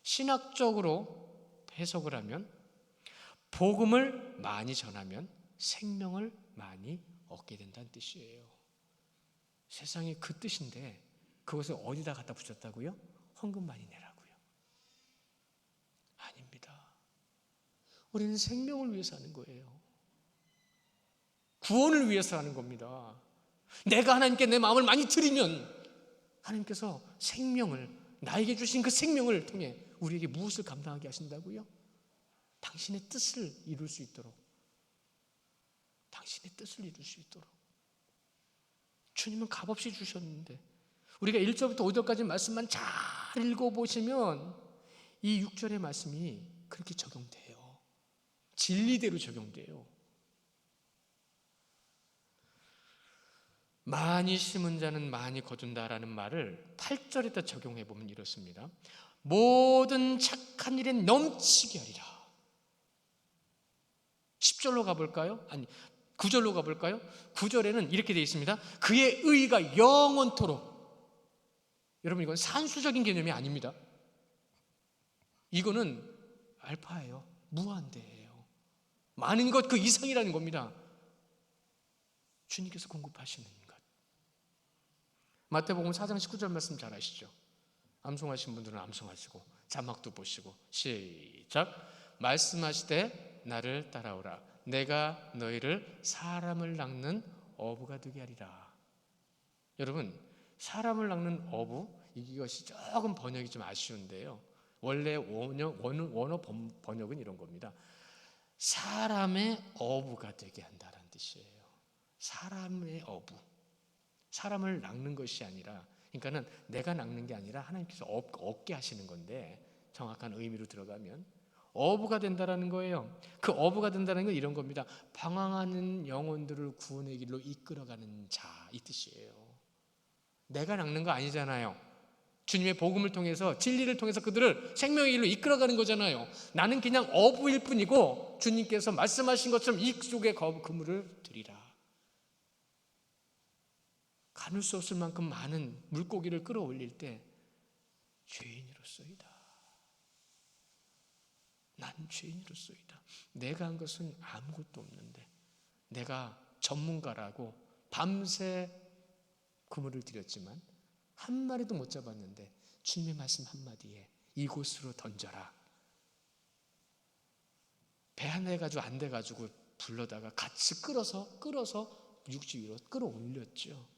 신학적으로 해석을 하면 복음을 많이 전하면 생명을 많이 얻게 된다는 뜻이에요. 세상에 그 뜻인데 그것을 어디다 갖다 붙였다고요? 헌금 많이 내라고요. 아닙니다. 우리는 생명을 위해서 하는 거예요. 구원을 위해서 하는 겁니다. 내가 하나님께 내 마음을 많이 드리면 하나님께서 생명을, 나에게 주신 그 생명을 통해 우리에게 무엇을 감당하게 하신다고요? 당신의 뜻을 이룰 수 있도록, 당신의 뜻을 이룰 수 있도록. 주님은 값없이 주셨는데, 우리가 1절부터 5절까지 말씀만 잘 읽어보시면 이 6절의 말씀이 그렇게 적용돼요. 진리대로 적용돼요. 많이 심은 자는 많이 거둔다라는 말을 8절에다 적용해 보면 이렇습니다. 모든 착한 일에 넘치게 하리라. 10절로 가볼까요? 아니 9절로 가볼까요? 9절에는 이렇게 되어 있습니다. 그의 의가 영원토록. 여러분, 이건 산수적인 개념이 아닙니다. 이거는 알파예요. 무한대예요. 많은 것 그 이상이라는 겁니다. 주님께서 공급하시는 것. 마태복음 4장 19절 말씀 잘 아시죠? 암송하신 분들은 암송하시고 자막도 보시고 시작. 말씀하시되 나를 따라오라. 내가 너희를 사람을 낚는 어부가 되게 하리라. 여러분, 사람을 낚는 어부, 이것이 조금 번역이 좀 아쉬운데요. 원래 원어 번역은 이런 겁니다. 사람의 어부가 되게 한다는 뜻이에요. 사람의 어부. 사람을 낚는 것이 아니라, 그러니까는 내가 낚는 게 아니라 하나님께서 얻게 하시는 건데, 정확한 의미로 들어가면 어부가 된다라는 거예요. 그 어부가 된다는 건 이런 겁니다. 방황하는 영혼들을 구원의 길로 이끌어가는 자, 이 뜻이에요. 내가 낚는 거 아니잖아요. 주님의 복음을 통해서, 진리를 통해서 그들을 생명의 길로 이끌어가는 거잖아요. 나는 그냥 어부일 뿐이고 주님께서 말씀하신 것처럼 이 속에 그물을 들이라. 가눌 수 없을 만큼 많은 물고기를 끌어올릴 때 죄인으로서이다. 난 죄인으로서이다. 내가 한 것은 아무것도 없는데 내가 전문가라고 밤새 그물을 들였지만 한 마리도 못 잡았는데 주님의 말씀 한마디에 이곳으로 던져라. 배 하나 해가지고 안 돼가지고 불러다가 같이 끌어서 육지 위로 끌어올렸죠.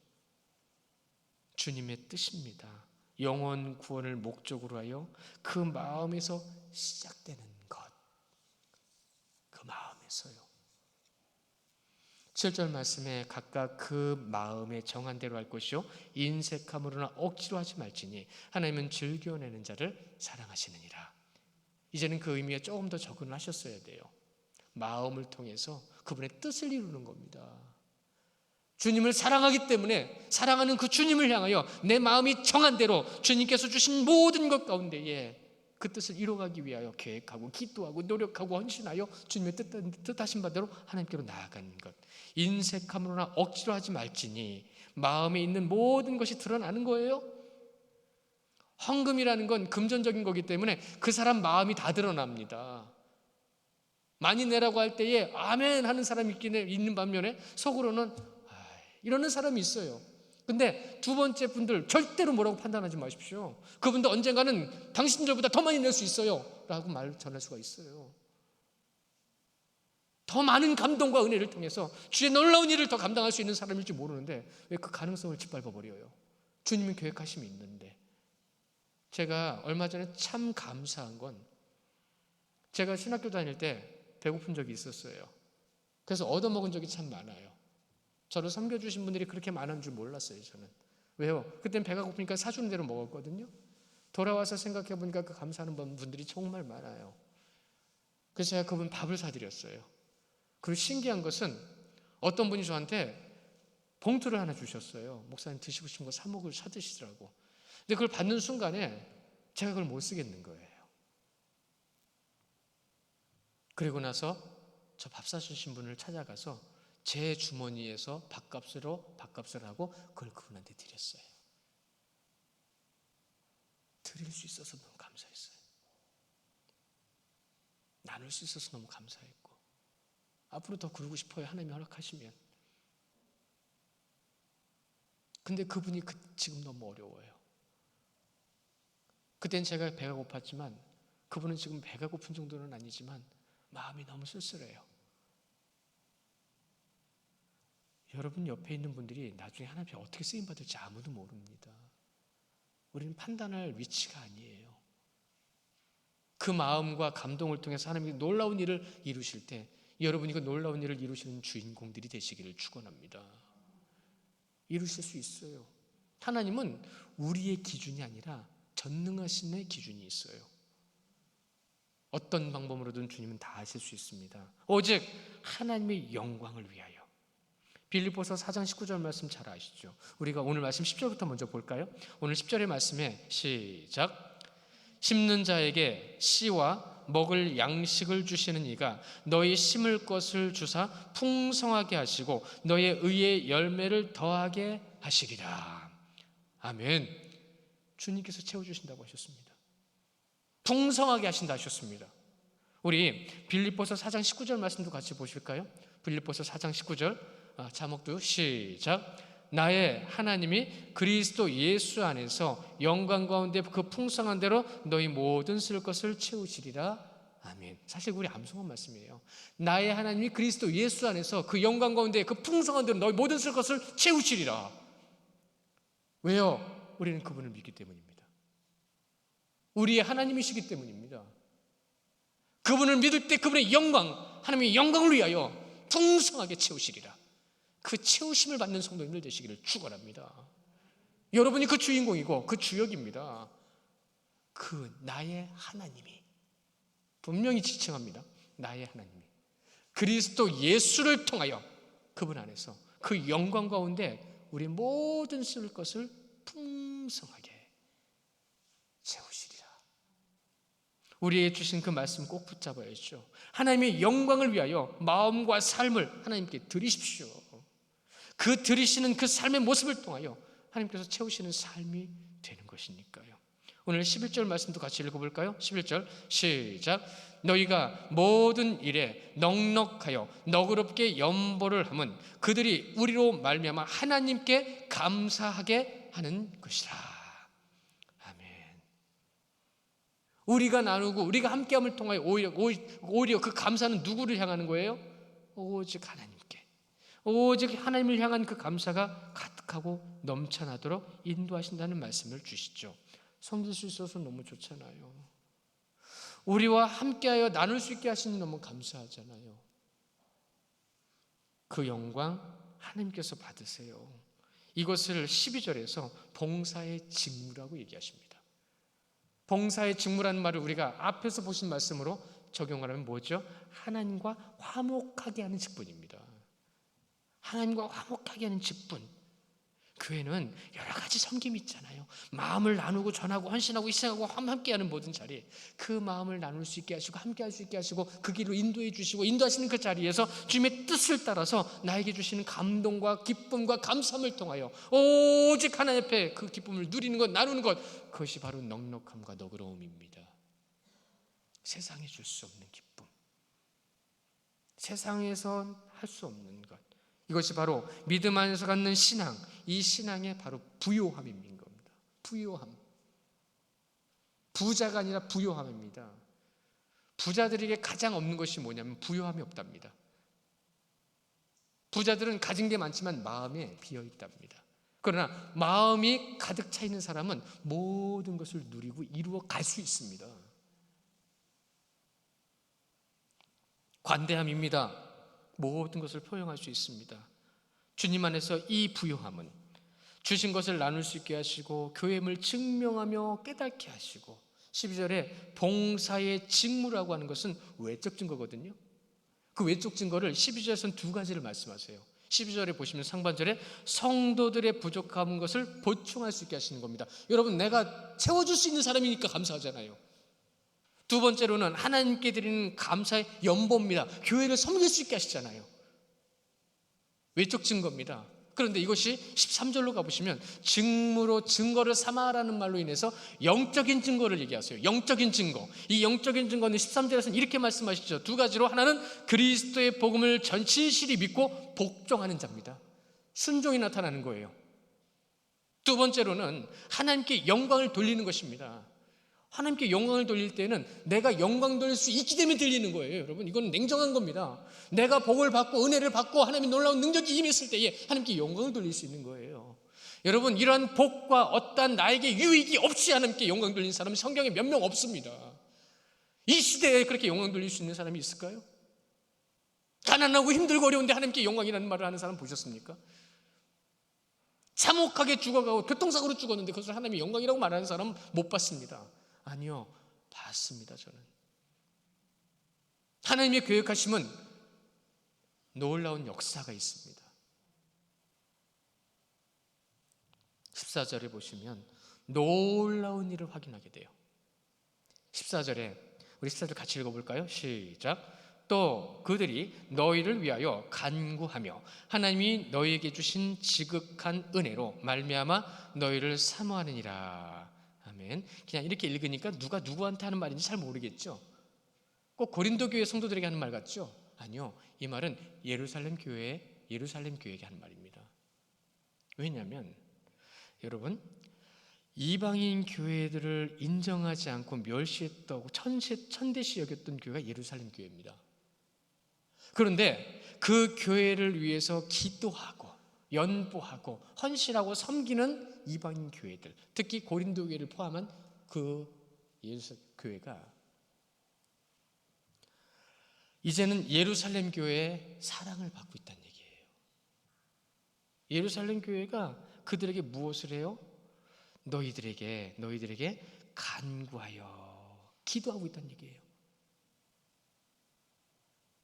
주님의 뜻입니다. 영혼 구원을 목적으로 하여 그 마음에서 시작되는 것. 그 마음에서요. 7절 말씀에 각각 그 마음에 정한 대로 할 것이요 인색함으로나 억지로 하지 말지니 하나님은 즐겨내는 자를 사랑하시느니라. 이제는 그 의미에 조금 더 적응을 하셨어야 돼요. 마음을 통해서 그분의 뜻을 이루는 겁니다. 주님을 사랑하기 때문에 사랑하는 그 주님을 향하여 내 마음이 정한 대로 주님께서 주신 모든 것 가운데에 그 뜻을 이루어가기 위하여 계획하고 기도하고 노력하고 헌신하여 주님의 뜻하신 바대로 하나님께로 나아가는 것. 인색함으로나 억지로 하지 말지니 마음에 있는 모든 것이 드러나는 거예요. 헌금이라는 건 금전적인 거기 때문에 그 사람 마음이 다 드러납니다. 많이 내라고 할 때에 아멘 하는 사람이 있는 반면에 속으로는 이러는 사람이 있어요. 근데 두 번째 분들 절대로 뭐라고 판단하지 마십시오. 그분도 언젠가는 당신들보다 더 많이 낼 수 있어요 라고 말 전할 수가 있어요. 더 많은 감동과 은혜를 통해서 주의 놀라운 일을 더 감당할 수 있는 사람일지 모르는데 왜 그 가능성을 짓밟아버려요. 주님은 계획하심이 있는데. 제가 얼마 전에 참 감사한 건, 제가 신학교 다닐 때 배고픈 적이 있었어요. 그래서 얻어먹은 적이 참 많아요. 저를 섬겨주신 분들이 그렇게 많은 줄 몰랐어요. 저는. 왜요? 그때는 배가 고프니까 사주는 대로 먹었거든요. 돌아와서 생각해 보니까 그 감사하는 분들이 정말 많아요. 그래서 제가 그분 밥을 사드렸어요. 그리고 신기한 것은 어떤 분이 저한테 봉투를 하나 주셨어요. 목사님 드시고 싶은 거 사드시더라고. 근데 그걸 받는 순간에 제가 그걸 못 쓰겠는 거예요. 그리고 나서 저 밥 사주신 분을 찾아가서 제 주머니에서 밥값을 하고 그걸 그분한테 드렸어요. 드릴 수 있어서 너무 감사했어요. 나눌 수 있어서 너무 감사했고 앞으로 더 그러고 싶어요. 하나님이 허락하시면. 근데 그분이 지금 너무 어려워요. 그땐 제가 배가 고팠지만 그분은 지금 배가 고픈 정도는 아니지만 마음이 너무 쓸쓸해요. 여러분 옆에 있는 분들이 나중에 하나님 앞에 어떻게 쓰임받을지 아무도 모릅니다. 우리는 판단할 위치가 아니에요. 그 마음과 감동을 통해서 하나님이 놀라운 일을 이루실 때 여러분이 그 놀라운 일을 이루시는 주인공들이 되시기를 축원합니다. 이루실 수 있어요. 하나님은 우리의 기준이 아니라 전능하신 의 기준이 있어요. 어떤 방법으로든 주님은 다 하실 수 있습니다. 오직 하나님의 영광을 위하여. 빌립보서 4장 19절 말씀 잘 아시죠? 우리가 오늘 말씀 10절부터 먼저 볼까요? 오늘 10절의 말씀에 시작. 심는 자에게 씨와 먹을 양식을 주시는 이가 너희 심을 것을 주사 풍성하게 하시고 너의 의의 열매를 더하게 하시리라. 아멘. 주님께서 채워주신다고 하셨습니다. 풍성하게 하신다 하셨습니다. 우리 빌립보서 4장 19절 말씀도 같이 보실까요? 빌립보서 4장 19절 자목도 시작. 나의 하나님이 그리스도 예수 안에서 영광 가운데 그 풍성한 대로 너희 모든 쓸 것을 채우시리라. 아멘. 사실 우리 암송한 말씀이에요. 나의 하나님이 그리스도 예수 안에서 그 영광 가운데 그 풍성한 대로 너희 모든 쓸 것을 채우시리라. 왜요? 우리는 그분을 믿기 때문입니다. 우리의 하나님이시기 때문입니다. 그분을 믿을 때 그분의 영광, 하나님의 영광을 위하여 풍성하게 채우시리라. 그 채우심을 받는 성도님들 되시기를 축원합니다. 여러분이 그 주인공이고 그 주역입니다. 그 나의 하나님이 분명히 지칭합니다. 나의 하나님이 그리스도 예수를 통하여 그분 안에서 그 영광 가운데 우리 모든 쓸 것을 풍성하게 채우시리라. 우리에게 주신 그 말씀 꼭 붙잡아야죠. 하나님의 영광을 위하여 마음과 삶을 하나님께 드리십시오. 그 드리시는 그 삶의 모습을 통하여 하나님께서 채우시는 삶이 되는 것이니까요. 오늘 11절 말씀도 같이 읽어볼까요? 11절 시작. 너희가 모든 일에 넉넉하여 너그럽게 연보를 하면 그들이 우리로 말미암아 하나님께 감사하게 하는 것이라. 아멘. 우리가 나누고 우리가 함께함을 통하여 오히려 그 감사는 누구를 향하는 거예요? 오직 하나님. 오직 하나님을 향한 그 감사가 가득하고 넘쳐나도록 인도하신다는 말씀을 주시죠. 섬길 수 있어서 너무 좋잖아요. 우리와 함께하여 나눌 수 있게 하시니 너무 감사하잖아요. 그 영광 하나님께서 받으세요. 이것을 12절에서 봉사의 직무라고 얘기하십니다. 봉사의 직무라는 말을 우리가 앞에서 보신 말씀으로 적용하면 뭐죠? 하나님과 화목하게 하는 직분입니다. 하나님과 화목하게 하는 직분. 교회는 여러 가지 섬김이 있잖아요. 마음을 나누고 전하고 헌신하고 희생하고 함께하는 모든 자리, 그 마음을 나눌 수 있게 하시고 함께할 수 있게 하시고 그 길로 인도해 주시고 인도하시는 그 자리에서 주님의 뜻을 따라서 나에게 주시는 감동과 기쁨과 감사함을 통하여 오직 하나님 앞에 그 기쁨을 누리는 것, 나누는 것, 그것이 바로 넉넉함과 너그러움입니다. 세상에 줄 수 없는 기쁨, 세상에서 할 수 없는 것, 이것이 바로 믿음 안에서 갖는 신앙, 이 신앙의 바로 부요함인 겁니다. 부요함. 부자가 아니라 부요함입니다. 부자들에게 가장 없는 것이 뭐냐면 부요함이 없답니다. 부자들은 가진 게 많지만 마음에 비어 있답니다. 그러나 마음이 가득 차 있는 사람은 모든 것을 누리고 이루어 갈 수 있습니다. 관대함입니다. 모든 것을 포용할 수 있습니다. 주님 안에서 이 부요함은 주신 것을 나눌 수 있게 하시고 교회임을 증명하며 깨닫게 하시고 12절에 봉사의 직무라고 하는 것은 외적 증거거든요. 그 외적 증거를 12절에서는 두 가지를 말씀하세요. 12절에 보시면 상반절에 성도들의 부족한 것을 보충할 수 있게 하시는 겁니다. 여러분, 내가 채워줄 수 있는 사람이니까 감사하잖아요. 두 번째로는 하나님께 드리는 감사의 연보입니다. 교회를 섬길 수 있게 하시잖아요. 외적 증거입니다. 그런데 이것이 13절로 가보시면 직무로 증거를 삼아라는 말로 인해서 영적인 증거를 얘기하세요. 영적인 증거. 이 영적인 증거는 13절에서는 이렇게 말씀하시죠. 두 가지로, 하나는 그리스도의 복음을 진실히 믿고 복종하는 자입니다. 순종이 나타나는 거예요. 두 번째로는 하나님께 영광을 돌리는 것입니다. 하나님께 영광을 돌릴 때는 내가 영광 돌릴 수 있기 때문에 들리는 거예요. 여러분, 이건 냉정한 겁니다. 내가 복을 받고 은혜를 받고 하나님의 놀라운 능력이 임했을 때에 하나님께 영광을 돌릴 수 있는 거예요. 여러분, 이러한 복과 어떠한 나에게 유익이 없이 하나님께 영광 돌리는 사람은 성경에 몇 명 없습니다. 이 시대에 그렇게 영광 돌릴 수 있는 사람이 있을까요? 가난하고 힘들고 어려운데 하나님께 영광이라는 말을 하는 사람 보셨습니까? 참혹하게 죽어가고 교통사고로 죽었는데 그것을 하나님의 영광이라고 말하는 사람 못 봤습니다. 아니요, 봤습니다. 저는 하나님의 계획하심은 놀라운 역사가 있습니다. 14절에 보시면 놀라운 일을 확인하게 돼요. 14절에 우리 14절 같이 읽어볼까요? 시작. 또 그들이 너희를 위하여 간구하며 하나님이 너희에게 주신 지극한 은혜로 말미암아 너희를 사모하느니라. 아멘. 그냥 이렇게 읽으니까 누가 누구한테 하는 말인지 잘 모르겠죠. 꼭 고린도 교회 성도들에게 하는 말 같죠? 아니요, 이 말은 예루살렘 교회에게 하는 말입니다. 왜냐하면 여러분, 이방인 교회들을 인정하지 않고 멸시했다고 천대시 여겼던 교회가 예루살렘 교회입니다. 그런데 그 교회를 위해서 기도하고 연보하고 헌신하고 섬기는 이방인 교회들, 특히 고린도 교회를 포함한 그 교회가 이제는 예루살렘 교회의 사랑을 받고 있다는 얘기예요. 예루살렘 교회가 그들에게 무엇을 해요? 너희들에게 간구하여 기도하고 있다는 얘기예요.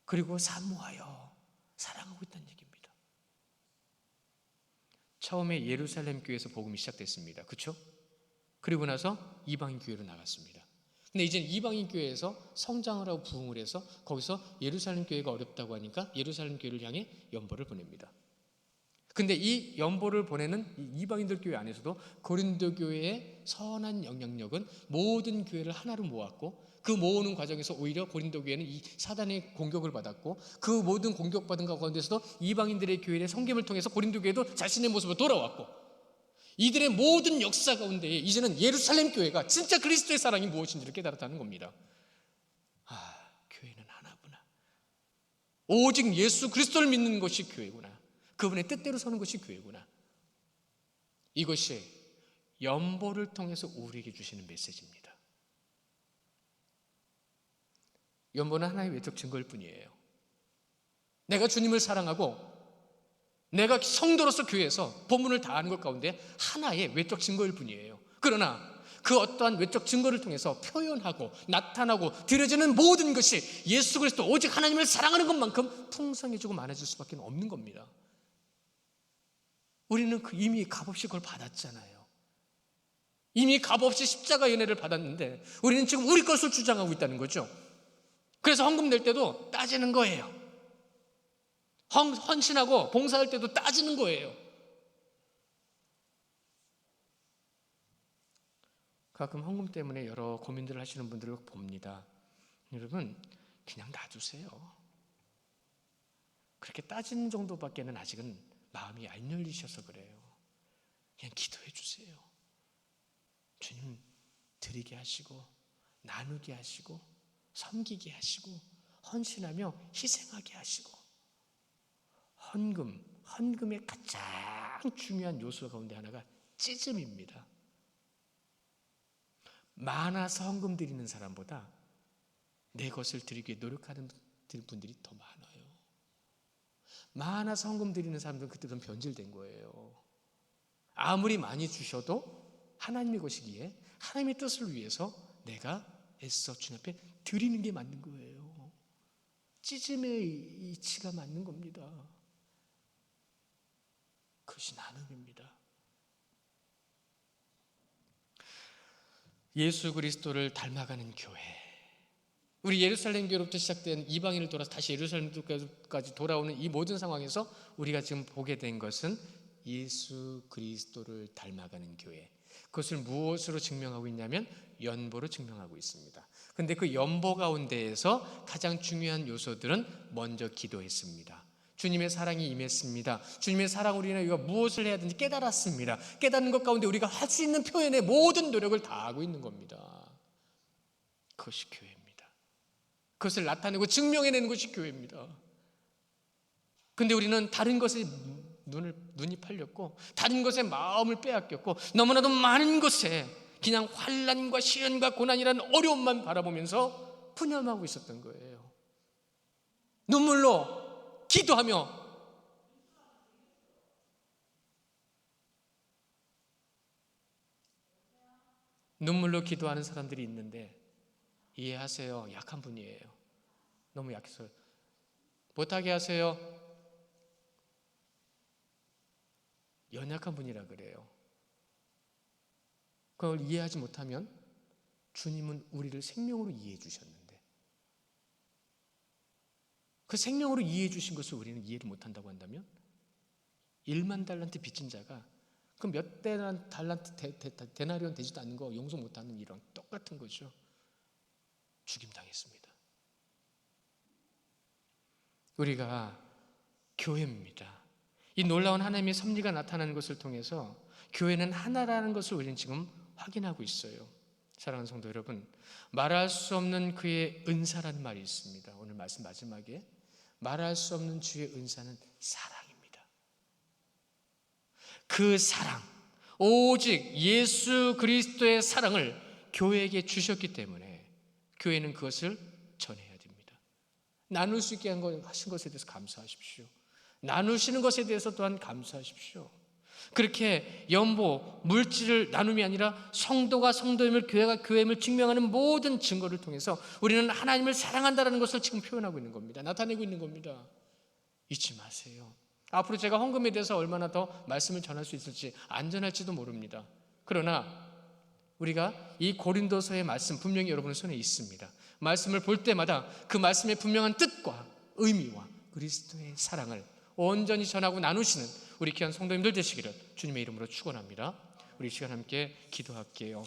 그리고 사모하여 사랑하고 있다는 얘기입니다. 처음에 예루살렘 교회에서 복음이 시작됐습니다. 그렇죠? 그리고 나서 이방인 교회로 나갔습니다. 근데 이제 이방인 교회에서 성장을 하고 부흥을 해서 거기서 예루살렘 교회가 어렵다고 하니까 예루살렘 교회를 향해 연보를 보냅니다. 근데 이 연보를 보내는 이 이방인들 교회 안에서도 고린도 교회의 선한 영향력은 모든 교회를 하나로 모았고, 그 모으는 과정에서 오히려 고린도 교회는 이 사단의 공격을 받았고, 그 모든 공격받은 가운데서도 이방인들의 교회의 섬김을 통해서 고린도 교회도 자신의 모습으로 돌아왔고, 이들의 모든 역사 가운데 이제는 예루살렘 교회가 진짜 그리스도의 사랑이 무엇인지를 깨달았다는 겁니다. 아, 교회는 하나구나. 오직 예수 그리스도를 믿는 것이 교회구나. 그분의 뜻대로 서는 것이 교회구나. 이것이 연보를 통해서 우리에게 주시는 메시지입니다. 연보는 하나의 외적 증거일 뿐이에요. 내가 주님을 사랑하고 내가 성도로서 교회에서 본분을 다하는 것 가운데 하나의 외적 증거일 뿐이에요. 그러나 그 어떠한 외적 증거를 통해서 표현하고 나타나고 드려지는 모든 것이 예수 그리스도 오직 하나님을 사랑하는 것만큼 풍성해지고 많아질 수밖에 없는 겁니다. 우리는 이미 값없이 그걸 받았잖아요. 이미 값없이 십자가 연회를 받았는데 우리는 지금 우리 것을 주장하고 있다는 거죠. 그래서 헌금 낼 때도 따지는 거예요. 헌신하고 봉사할 때도 따지는 거예요. 가끔 헌금 때문에 여러 고민들을 하시는 분들을 봅니다. 여러분, 그냥 놔두세요. 그렇게 따지는 정도밖에는 아직은 마음이 안 열리셔서 그래요. 그냥 기도해 주세요. 주님 드리게 하시고 나누게 하시고 섬기게 하시고 헌신하며 희생하게 하시고. 헌금의 가장 중요한 요소 가운데 하나가 찢음입니다. 많아서 헌금 드리는 사람보다 내 것을 드리기 위해 노력하는 분들이 더 많아요. 많아서 헌금 드리는 사람들은 그때부터 변질된 거예요. 아무리 많이 주셔도 하나님의 것이기에 하나님의 뜻을 위해서 내가 애써 주님 앞에 드리는 게 맞는 거예요. 찢음의 이치가 맞는 겁니다. 그것이 나눔입니다. 예수 그리스도를 닮아가는 교회. 우리 예루살렘 교회로부터 시작된 이방인을 돌아서 다시 예루살렘까지 돌아오는 이 모든 상황에서 우리가 지금 보게 된 것은 예수 그리스도를 닮아가는 교회. 그것을 무엇으로 증명하고 있냐면 연보로 증명하고 있습니다. 그런데 그 연보 가운데에서 가장 중요한 요소들은 먼저 기도했습니다. 주님의 사랑이 임했습니다. 주님의 사랑으로 인해 우리가 무엇을 해야 되는지 깨달았습니다. 깨닫는 것 가운데 우리가 할 수 있는 표현의 모든 노력을 다하고 있는 겁니다. 그것이 교회입니다. 그것을 나타내고 증명해내는 것이 교회입니다. 근데 우리는 다른 것에 눈이 팔렸고 다른 것에 마음을 빼앗겼고 너무나도 많은 것에 그냥 환난과 시련과 고난이라는 어려움만 바라보면서 푸념하고 있었던 거예요. 눈물로 기도하며 눈물로 기도하는 사람들이 있는데 이해하세요. 약한 분이에요. 너무 약해서 못하게 하세요. 연약한 분이라 그래요. 그걸 이해하지 못하면 주님은 우리를 생명으로 이해해 주셨는데 그 생명으로 이해해 주신 것을 우리는 이해를 못한다고 한다면 1만 달란트 빚진 자가 그 몇 달란트 데나리온 되지도 않는 거 용서 못하는 이런 똑같은 거죠. 죽임당했습니다. 우리가 교회입니다. 이 놀라운 하나님의 섭리가 나타나는 것을 통해서 교회는 하나라는 것을 우리는 지금 확인하고 있어요. 사랑하는 성도 여러분, 말할 수 없는 그의 은사라는 말이 있습니다. 오늘 말씀 마지막에 말할 수 없는 주의 은사는 사랑입니다. 그 사랑, 오직 예수 그리스도의 사랑을 교회에게 주셨기 때문에 교회는 그것을 전해야 됩니다. 나눌 수 있게 하신 것에 대해서 감사하십시오. 나누시는 것에 대해서 또한 감사하십시오. 그렇게 연보, 물질을 나눔이 아니라 성도가 성도임을, 교회가 교회임을 증명하는 모든 증거를 통해서 우리는 하나님을 사랑한다는 것을 지금 표현하고 있는 겁니다. 나타내고 있는 겁니다. 잊지 마세요. 앞으로 제가 헌금에 대해서 얼마나 더 말씀을 전할 수 있을지 안전할지도 모릅니다. 그러나 우리가 이 고린도서의 말씀 분명히 여러분의 손에 있습니다. 말씀을 볼 때마다 그 말씀의 분명한 뜻과 의미와 그리스도의 사랑을 온전히 전하고 나누시는 우리 귀한 성도님들 되시기를 주님의 이름으로 축원합니다. 우리 시간 함께 기도할게요.